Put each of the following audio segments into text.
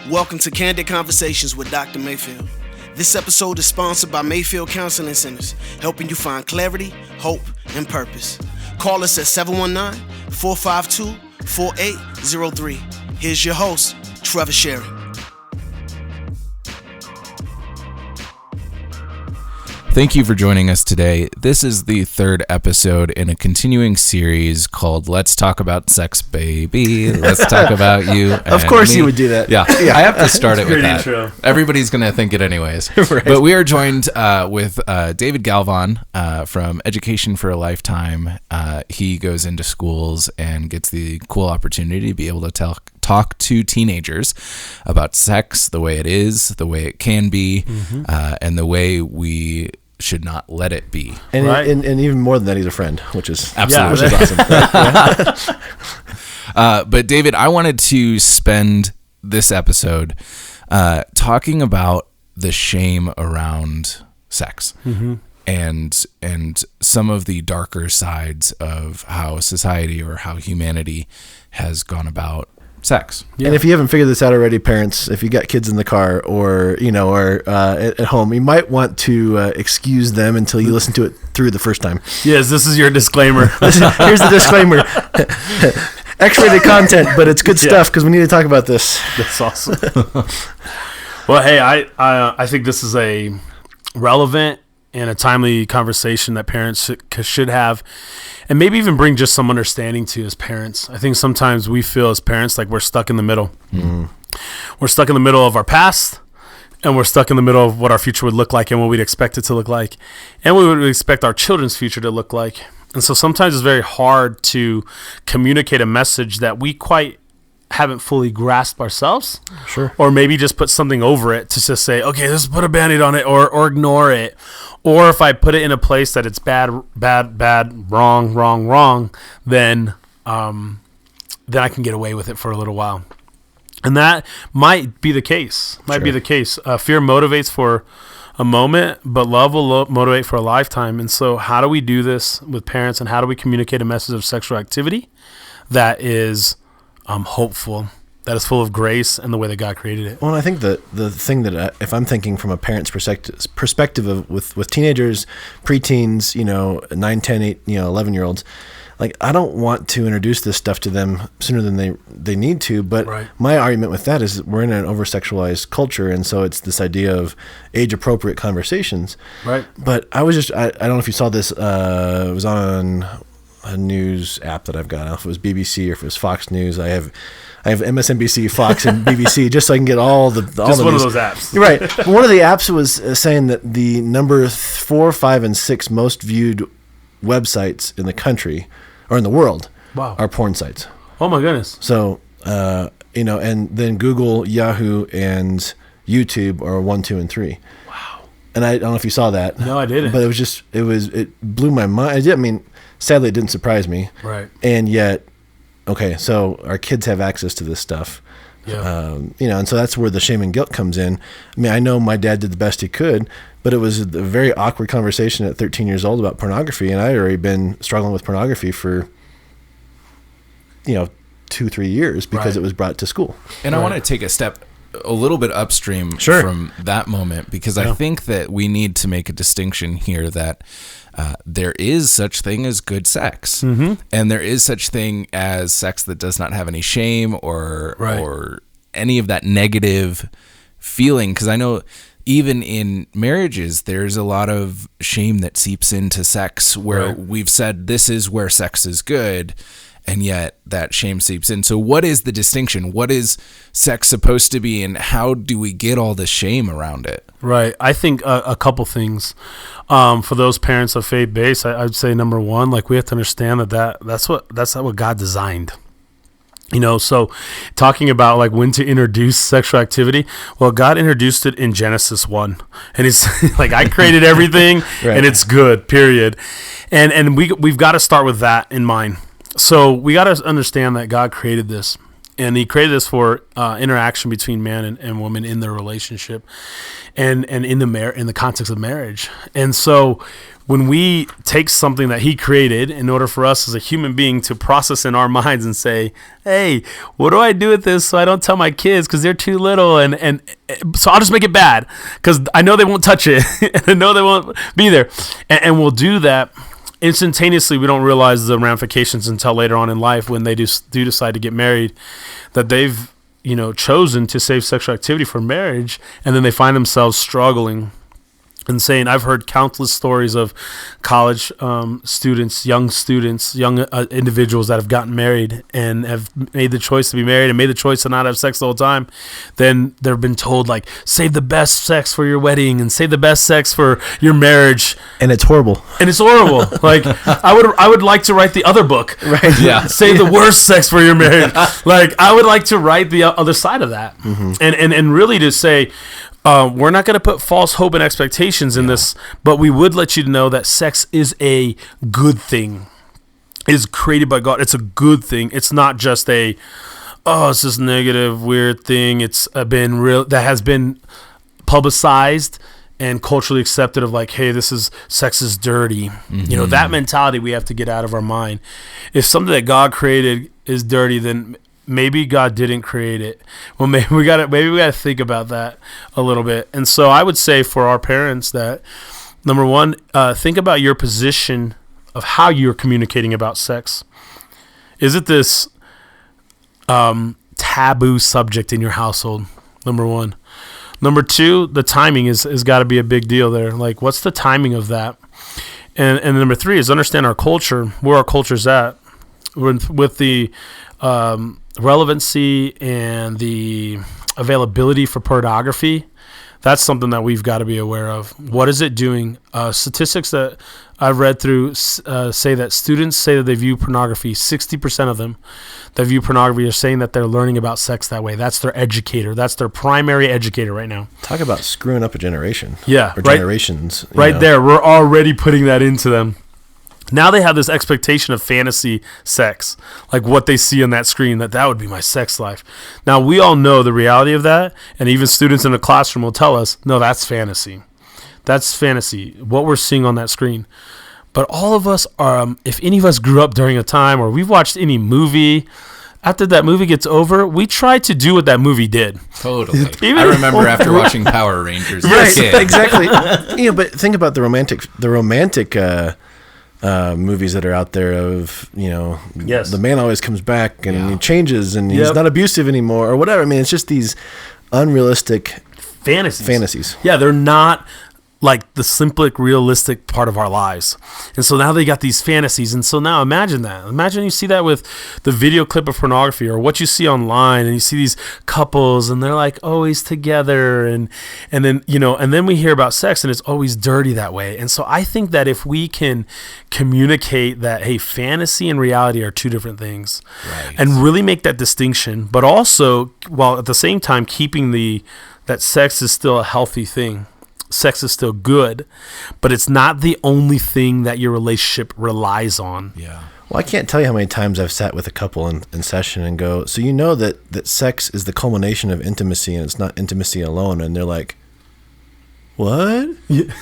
Welcome to Candid Conversations with Dr. Mayfield. This episode is sponsored by Mayfield Counseling Centers, helping you find clarity, hope, and purpose. Call us at 719-452-4803. Here's your host, Trever Shirin. Thank you for joining us today. This is the third episode in a continuing series called Let's Talk About Sex, Baby. Let's talk about you. Of course you would do that. Yeah, I have to start it with that. Intro. Everybody's going to think it anyways. Right. But we are joined with David Galvan from Education for a Lifetime. He goes into schools and gets the cool opportunity to be able to talk to teenagers about sex, the way it is, the way it can be, and the way we should not let it be. And, Right. and even more than that, he's a friend, which is Absolutely. which is awesome. But David, I wanted to spend this episode talking about the shame around sex and some of the darker sides of how society or how humanity has gone about sex. And if you haven't figured this out already, parents, if you got kids in the car or at home, you might want to excuse them until you listen to it through the first time. Yes, this is your disclaimer. Here's the disclaimer. X-rated content, but it's good stuff because we need to talk about this. That's awesome. Well, hey, I think this is a relevant and a timely conversation that parents should have, and maybe even bring just some understanding to as parents. I think sometimes we feel as parents like we're stuck in the middle. We're stuck in the middle of our past, and we're stuck in the middle of what our future would look like and what we'd expect it to look like, and what we would expect our children's future to look like. And so sometimes it's very hard to communicate a message that we quite haven't fully grasped ourselves. Sure. Or maybe just put something over it to just say, okay, let's put a Band-Aid on it, or ignore it. Or if I put it in a place that it's bad, wrong, then I can get away with it for a little while. And that might be the case. Fear motivates for a moment, but love will motivate for a lifetime. And so how do we do this with parents, and how do we communicate a message of sexual activity that is hopeful, that is full of grace and the way that God created it? Well, I think the thing that if I'm thinking from a parent's perspective with teenagers, preteens, 9, 10, 8, 11-year-olds, like I don't want to introduce this stuff to them sooner than they need to. But Right. My argument with that is we're in an over-sexualized culture, and so it's this idea of age-appropriate conversations. Right. But I don't know if you saw this. It was on a news app that I've got. I don't know if it was BBC or if it was Fox News. I have MSNBC, Fox, and BBC just so I can get all the Just the one news. of those apps. You're right. But one of the apps was saying that the number 4, 5, and 6 most viewed websites in the country or in the world Wow. are porn sites. Oh my goodness. So and then Google, Yahoo, and YouTube are 1, 2, and 3. Wow. And I don't know if you saw that. No, I didn't. But it blew my mind. I mean, sadly, it didn't surprise me. Right. And yet, okay, so our kids have access to this stuff. Yeah. And so that's where the shame and guilt comes in. I mean, I know my dad did the best he could, but it was a very awkward conversation at 13 years old about pornography, and I had already been struggling with pornography for, 2-3 years because Right. it was brought to school. And I want to take a step a little bit upstream Sure. from that moment, because I think that we need to make a distinction here that there is such thing as good sex, and there is such thing as sex that does not have any shame or any of that negative feeling. Because I know even in marriages, there's a lot of shame that seeps into sex where we've said this is where sex is good, and yet that shame seeps in. So what is the distinction? What is sex supposed to be, and how do we get all the shame around it? Right. I think a couple things. For those parents of faith-based, I'd say number one, like we have to understand that's not what God designed. So talking about like when to introduce sexual activity, well, God introduced it in Genesis 1, and he's like, I created everything and it's good, period. And we've got to start with that in mind. So we got to understand that God created this, And he created this for interaction between man and woman in their relationship, and in the context of marriage. And so, when we take something that he created, in order for us as a human being to process in our minds and say, "Hey, what do I do with this so I don't tell my kids because they're too little, and so I'll just make it bad because I know they won't touch it, and I know they won't be there," and we'll do that. Instantaneously, we don't realize the ramifications until later on in life when they do decide to get married, that they've chosen to save sexual activity for marriage, and then they find themselves struggling and saying, I've heard countless stories of college students, young individuals that have gotten married and have made the choice to be married and made the choice to not have sex the whole time. Then they've been told, like, save the best sex for your wedding and save the best sex for your marriage. And it's horrible. Like, I would like to write the other book. Right. Yeah. Save the worst sex for your marriage. Like, I would like to write the other side of that. Mm-hmm. And really to say, we're not going to put false hope and expectations in this, but we would let you know that sex is a good thing. It is created by God. It's a good thing. It's not just it's this negative, weird thing. It's been that has been publicized and culturally accepted of, like, hey, sex is dirty. Mm-hmm. That mentality we have to get out of our mind. If something that God created is dirty, then maybe God didn't create it. Well, maybe we got to think about that a little bit. And so I would say for our parents that, number one, think about your position of how you're communicating about sex. Is it this taboo subject in your household? Number one. Number two, the timing is got to be a big deal there. Like, what's the timing of that? And number three is understand our culture, where our culture's at, with the relevancy and the availability for pornography. That's something that we've got to be aware of. What is it doing? Statistics that I've read through say that students say that they view pornography. 60% of them that view pornography are saying that they're learning about sex that way. That's their educator. That's their primary educator right now. Talk about screwing up a generation. Yeah. Or generations. Right there. We're already putting that into them. Now they have this expectation of fantasy sex, like what they see on that screen, that would be my sex life. Now, we all know the reality of that, and even students in the classroom will tell us, no, that's fantasy. That's fantasy, what we're seeing on that screen. But all of us are, if any of us grew up during a time or we've watched any movie, after that movie gets over, we try to do what that movie did. Totally. I remember after watching Power Rangers. Right, exactly. But think about the romantic movies that are out there of, the man always comes back and he changes and he's not abusive anymore or whatever. I mean, it's just these unrealistic fantasies. Yeah, they're not like the simplistic, realistic part of our lives. And so now they got these fantasies. And so now imagine that. Imagine you see that with the video clip of pornography or what you see online, and you see these couples and they're like always together, and then and then we hear about sex and it's always dirty that way. And so I think that if we can communicate that, hey, fantasy and reality are two different things, right, and really make that distinction, but also while at the same time keeping that sex is still a healthy thing. Sex is still good, but it's not the only thing that your relationship relies on. Yeah. Well, I can't tell you how many times I've sat with a couple in session and go, so that sex is the culmination of intimacy and it's not intimacy alone. And they're like, what? Yeah.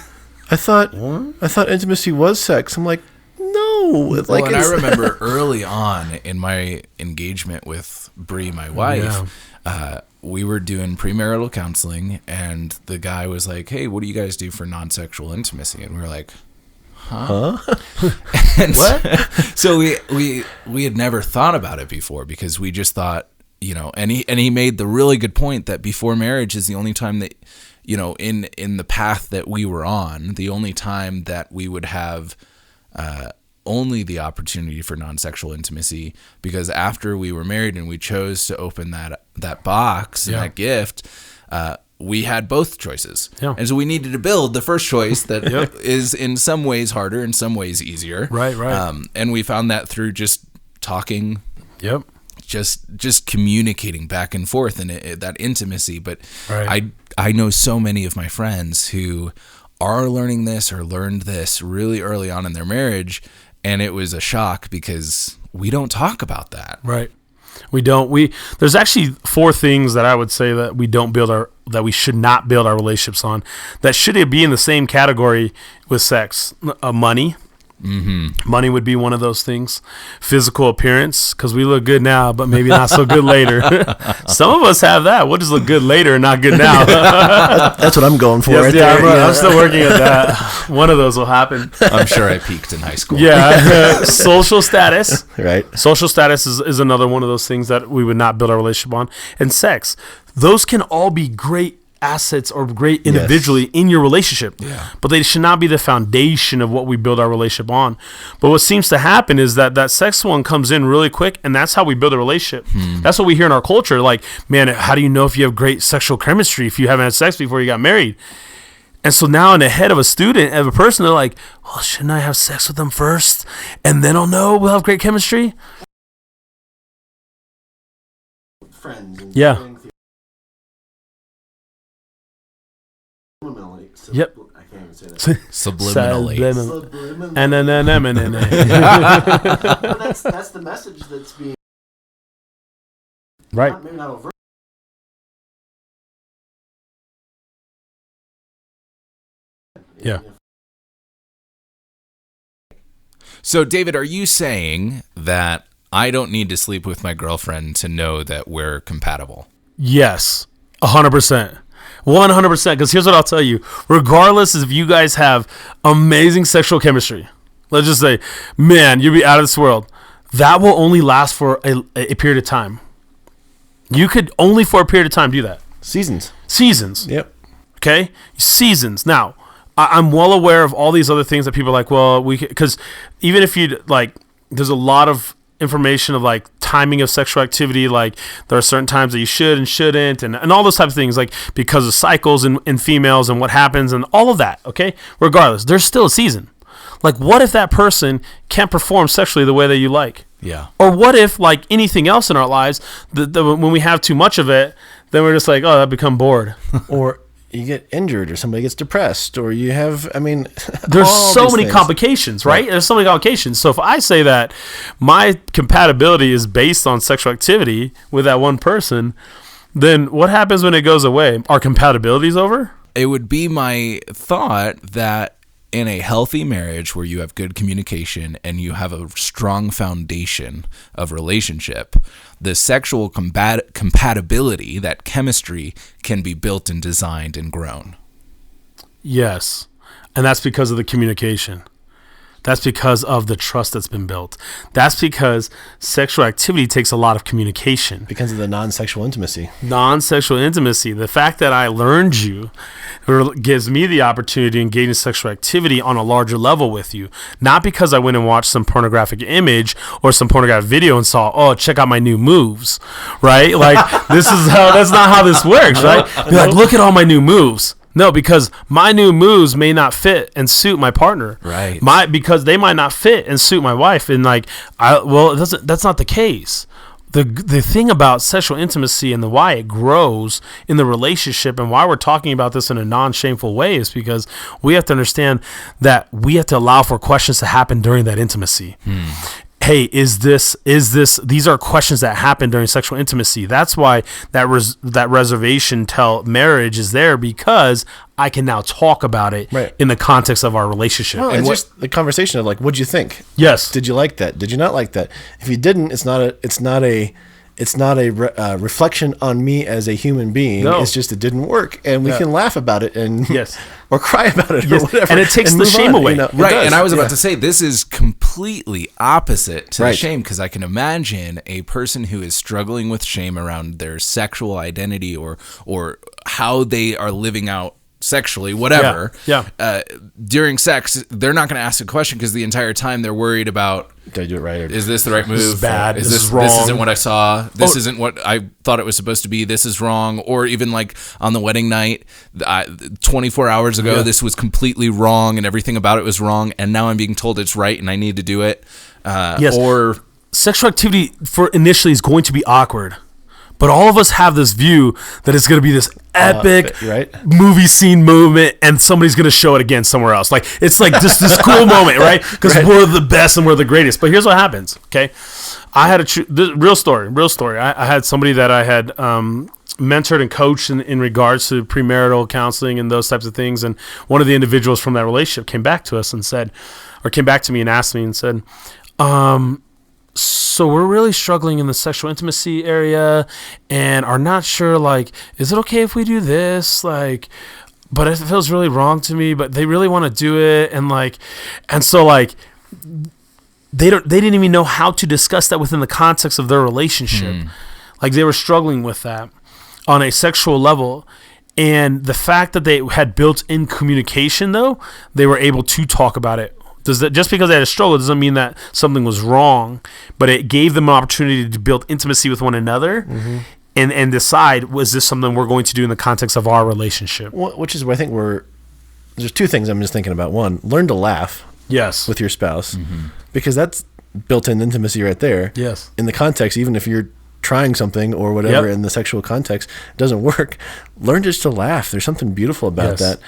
I thought intimacy was sex. I'm like, no. And I remember early on in my engagement with Bree, my wife, we were doing premarital counseling, and the guy was like, hey, what do you guys do for non-sexual intimacy? And we were like, huh? And what? So we had never thought about it before, because we just thought, and he made the really good point that before marriage is the only time that, in the path that we were on, the only time that we would have only the opportunity for non-sexual intimacy, because after we were married and we chose to open that box and that gift, we had both choices. Yeah. And so we needed to build the first choice that is in some ways harder, in some ways easier. Right. And we found that through just talking. Yep. Just communicating back and forth and that intimacy. But I know so many of my friends who are learning this or learned this really early on in their marriage, and it was a shock because we don't talk about that. Right. There's actually 4 things that I would say that we should not build our relationships on, that should be in the same category with sex. Money. Mm-hmm. Money would be one of those things. Physical appearance, because we look good now, but maybe not so good later. Some of us have that. We'll just look good later and not good now. That's what I'm going for. Yes, I'm still working at that. One of those will happen. I'm sure I peaked in high school. Yeah. Social status. Right. Social status is another one of those things that we would not build our relationship on. And sex. Those can all be great assets or great individually in your relationship, but they should not be the foundation of what we build our relationship on. But what seems to happen is that sex one comes in really quick, and that's how we build a relationship. That's what we hear in our culture. Like, man, how do you know if you have great sexual chemistry if you haven't had sex before you got married? And so now in the head of a student, of a person, they're like, well, shouldn't I have sex with them first and then I'll know we'll have great chemistry? Friends. And Yep. I can't even say that. Subliminally. That's the message that's being right. Maybe not overt. Yeah. So, David, are you saying that I don't need to sleep with my girlfriend to know that we're compatible? Yes, 100%. 100%. Because here's what I'll tell you. Regardless if you guys have amazing sexual chemistry, let's just say, man, you'll be out of this world. That will only last for a period of time. You could only for a period of time do that. Seasons. Yep. Okay? Seasons. Now, I'm well aware of all these other things that people are like, well, because even if you like, there's a lot of information of like timing of sexual activity, like there are certain times that you should and shouldn't, and all those types of things, like because of cycles in females and what happens and all of that. Okay, regardless, there's still a season. Like, what if that person can't perform sexually the way that you like? Yeah. Or what if, like anything else in our lives, when we have too much of it, then we're just like, oh, I become bored. Or you get injured, or somebody gets depressed, or you have, there's so many complications, right? There's so many complications. So if I say that my compatibility is based on sexual activity with that one person, then what happens when it goes away? Our compatibility is over? It would be my thought that in a healthy marriage where you have good communication and you have a strong foundation of relationship, the sexual compatibility, that chemistry, can be built and designed and grown. Yes. And that's because of the communication. That's because of the trust that's been built. That's because sexual activity takes a lot of communication. Because of the non-sexual intimacy. Non-sexual intimacy. The fact that I learned you gives me the opportunity to engage in sexual activity on a larger level with you. Not because I went and watched some pornographic image or some pornographic video and saw, oh, check out my new moves, right? Like, that's not how this works, right? Be like, look at all my new moves. No, because my new moves may not fit and suit my partner. Right. Because they might not fit and suit my wife. And that's not the case. The thing about sexual intimacy and why it grows in the relationship and why we're talking about this in a non-shameful way is because we have to understand that we have to allow for questions to happen during that intimacy. Hey, these are questions that happen during sexual intimacy. That's why that reservation till marriage is there, because I can now talk about it in the context of our relationship. Well, and just the conversation of like, what'd you think? Yes. Did you like that? Did you not like that? If you didn't, it's not a reflection on me as a human being. No. It's just it didn't work, and we can laugh about it and or cry about it or whatever. And it takes the shame away. Right. And I was about to say, this is completely opposite to the shame, because I can imagine a person who is struggling with shame around their sexual identity or how they are living out sexually, whatever. During sex, they're not going to ask a question because the entire time they're worried about, did I do it right? Is this the right move? This is bad. This is wrong. This isn't what I saw. This isn't what I thought it was supposed to be. This is wrong. Or even like on the wedding night, 24 hours ago, this was completely wrong and everything about it was wrong. And now I'm being told it's right and I need to do it. Or sexual activity for initially is going to be awkward. But all of us have this view that it's going to be this epic movie scene moment, and somebody's going to show it again somewhere else. Like, it's like this cool moment, right? Because we're the best and we're the greatest. But here's what happens, okay? I had real story. I had somebody that I had mentored and coached in regards to premarital counseling and those types of things. And one of the individuals from that relationship came back to me and asked me and said, so we're really struggling in the sexual intimacy area and are not sure, like, is it okay if we do this? Like, but it feels really wrong to me, but they really want to do it. And so they didn't even know how to discuss that within the context of their relationship. Like, they were struggling with that on a sexual level. And the fact that they had built-in communication, though, they were able to talk about it. Just because they had a struggle doesn't mean that something was wrong, but it gave them an opportunity to build intimacy with one another and decide, was this something we're going to do in the context of our relationship? Well, which is where I think there's two things I'm just thinking about. One, learn to laugh with your spouse, because that's built-in intimacy right there. Yes. In the context, even if you're trying something or whatever in the sexual context doesn't work, learn just to laugh. There's something beautiful about that.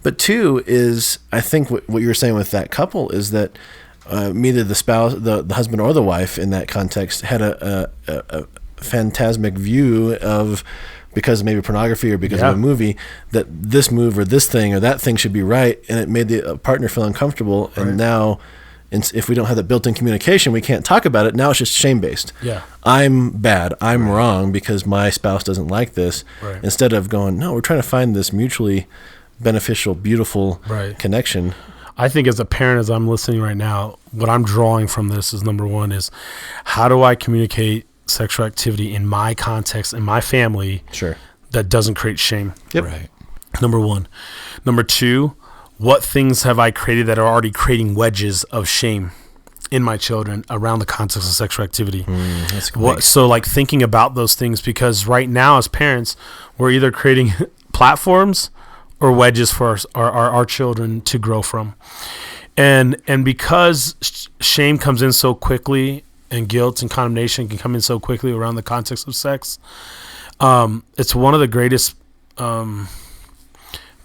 But two is, I think what you were saying with that couple is that neither the spouse, the husband or the wife in that context had a phantasmic view of, because maybe pornography or because of a movie, that this move or this thing or that thing should be right, and it made the partner feel uncomfortable. Right. And now, if we don't have that built-in communication, we can't talk about it. Now it's just shame-based. Yeah, I'm bad. I'm wrong because my spouse doesn't like this. Right. Instead of going, no, we're trying to find this mutually beneficial, beautiful connection. I think as a parent, as I'm listening right now, what I'm drawing from this is, number one, is how do I communicate sexual activity in my context, in my family, that doesn't create shame? Yep. Right. Number one. Number two, what things have I created that are already creating wedges of shame in my children around the context of sexual activity? That's great. So like thinking about those things, because right now as parents, we're either creating platforms or wedges for our children to grow from. And because shame comes in so quickly, and guilt and condemnation can come in so quickly around the context of sex, it's one of the greatest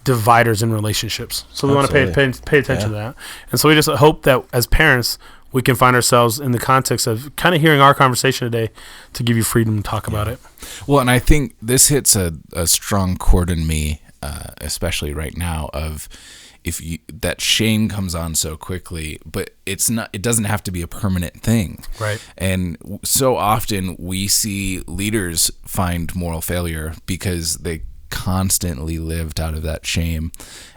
dividers in relationships. So we want to pay attention to that. And so we just hope that as parents, we can find ourselves in the context of kind of hearing our conversation today to give you freedom to talk about it. Well, and I think this hits a strong chord in me, especially right now, of that shame comes on so quickly, but it doesn't have to be a permanent thing. Right. And so often we see leaders find moral failure because they constantly lived out of that shame,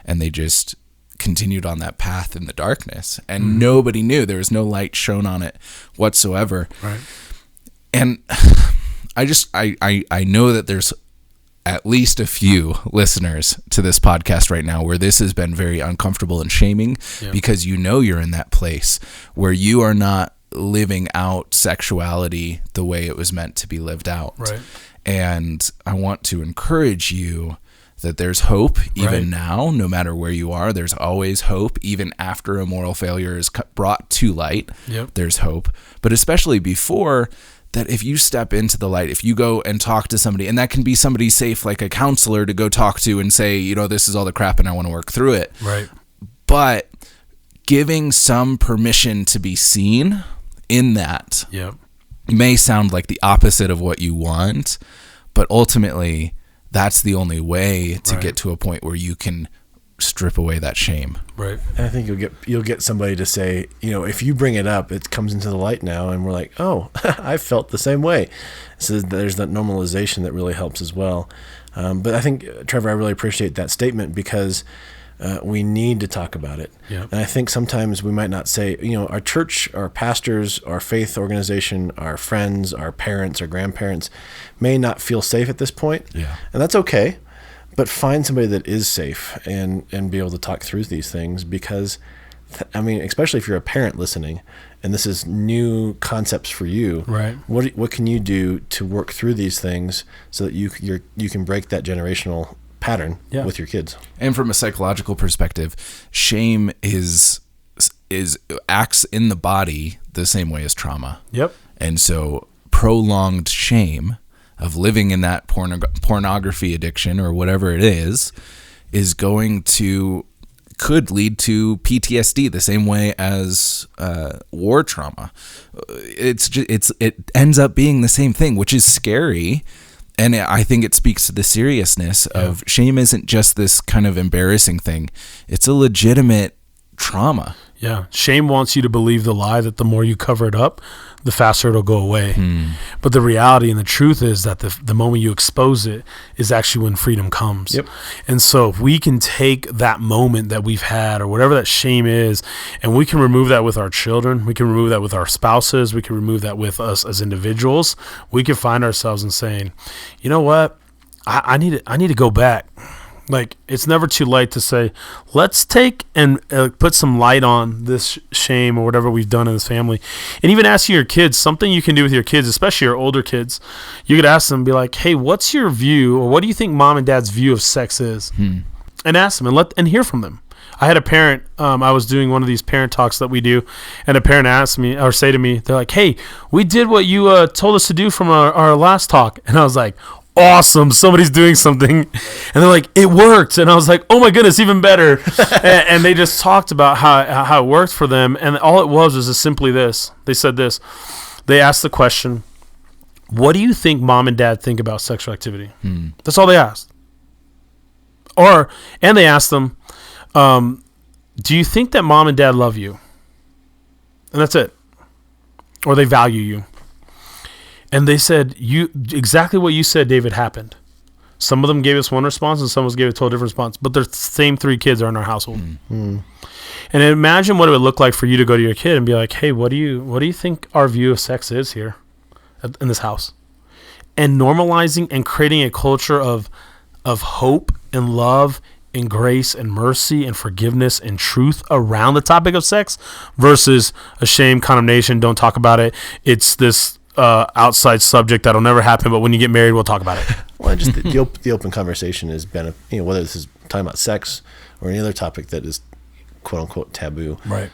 and they just continued on that path in the darkness, and nobody knew. There was no light shone on it whatsoever. Right. And I know that there's at least a few listeners to this podcast right now where this has been very uncomfortable and shaming, because you're in that place where you are not living out sexuality the way it was meant to be lived out. Right. And I want to encourage you that there's hope even now, no matter where you are. There's always hope, even after a moral failure is brought to light. There's hope. But especially before that, if you step into the light, if you go and talk to somebody, and that can be somebody safe, like a counselor, to go talk to and say, this is all the crap and I want to work through it. Right. But giving some permission to be seen in that may sound like the opposite of what you want, but ultimately that's the only way to get to a point where you can strip away that shame. Right. And I think you'll get somebody to say, if you bring it up, it comes into the light now, and we're like, oh, I felt the same way. So there's that normalization that really helps as well. But I think, Trevor, I really appreciate that statement, because we need to talk about it. And I think sometimes we might not say, our church, our pastors, our faith organization, our friends, our parents, our grandparents may not feel safe at this point. And that's okay. But find somebody that is safe and be able to talk through these things, because, especially if you're a parent listening and this is new concepts for you, right? What can you do to work through these things so that you can break that generational pattern with your kids? And from a psychological perspective, shame is acts in the body the same way as trauma. And so prolonged shame of living in that pornography addiction or whatever it is going to could lead to PTSD the same way as war trauma. It ends up being the same thing, which is scary. And I think it speaks to the seriousness of shame isn't just this kind of embarrassing thing. It's a legitimate trauma. Yeah. Shame wants you to believe the lie that the more you cover it up, the faster it'll go away. But the reality and the truth is that the moment you expose it is actually when freedom comes. Yep. And so if we can take that moment that we've had or whatever that shame is, and we can remove that with our children, we can remove that with our spouses, we can remove that with us as individuals, we can find ourselves in saying, you know what, I need to go back. Like, it's never too late to say, let's take and put some light on this shame or whatever we've done in this family. And even asking your kids, something you can do with your kids, especially your older kids, you could ask them, be like, hey, what's your view, or what do you think mom and dad's view of sex is? And ask them and hear from them. I had a parent, I was doing one of these parent talks that we do, and a parent asked me, or say to me, they're like, hey, we did what you told us to do from our last talk. And I was like, awesome, somebody's doing something. And they're like, it worked. And I was like, oh my goodness, even better. and they just talked about how it worked for them. And all it was just simply this. They said this. They asked the question, what do you think mom and dad think about sexual activity? That's all they asked. And they asked them, do you think that mom and dad love you? And that's it. Or they value you. And they said, exactly what you said, David, happened. Some of them gave us one response and some of us gave a totally different response. But the same 3 kids are in our household. And imagine what it would look like for you to go to your kid and be like, hey, what do you think our view of sex is here in this house? And normalizing and creating a culture of hope and love and grace and mercy and forgiveness and truth around the topic of sex versus a shame, condemnation, don't talk about it. It's this outside subject that'll never happen, but when you get married, we'll talk about it. Well, just the open conversation has been, whether this is talking about sex or any other topic that is quote unquote taboo. Right.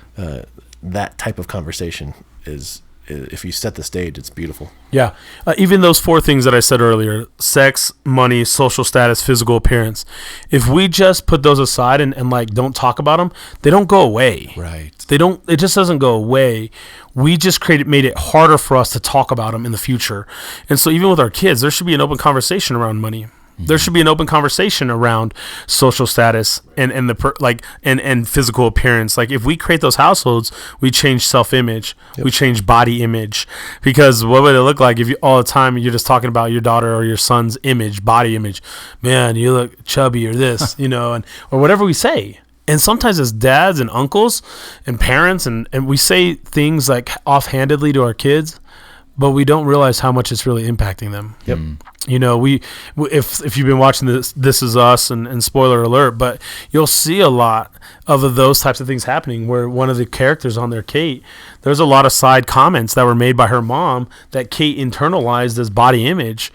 That type of conversation is, if you set the stage, it's beautiful. Yeah. Even those 4 things that I said earlier, sex, money, social status, physical appearance, if we just put those aside and like don't talk about them, they don't go away. Right. It just doesn't go away. We just made it harder for us to talk about them in the future. And so even with our kids, there should be an open conversation around money. There should be an open conversation around social status and physical appearance. Like, if we create those households, we change self-image, we change body image. Because what would it look like if all the time you're just talking about your daughter or your son's image, body image? Man, you look chubby or this, or whatever we say. And sometimes as dads and uncles and parents, and we say things like offhandedly to our kids, but we don't realize how much it's really impacting them. Yep. If you've been watching This Is Us, and spoiler alert, but you'll see a lot of those types of things happening where one of the characters on there, Kate, there's a lot of side comments that were made by her mom that Kate internalized as body image.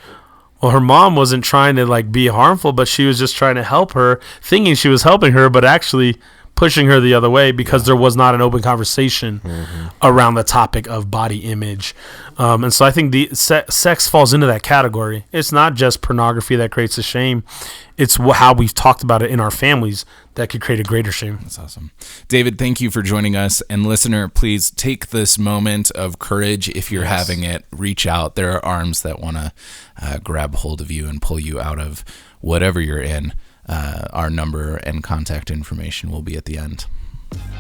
Well, her mom wasn't trying to be harmful, but she was just trying to help her, thinking she was helping her, but actually pushing her the other way because there was not an open conversation around the topic of body image. And so I think the sex falls into that category. It's not just pornography that creates a shame. It's how we've talked about it in our families that could create a greater shame. That's awesome. David, thank you for joining us. And listener, please take this moment of courage. If you're having it, reach out. There are arms that want to grab hold of you and pull you out of whatever you're in. Our number and contact information will be at the end.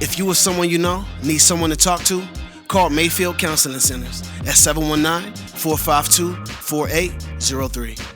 If you or someone you know need someone to talk to, call Mayfield Counseling Centers at 719-452-4803.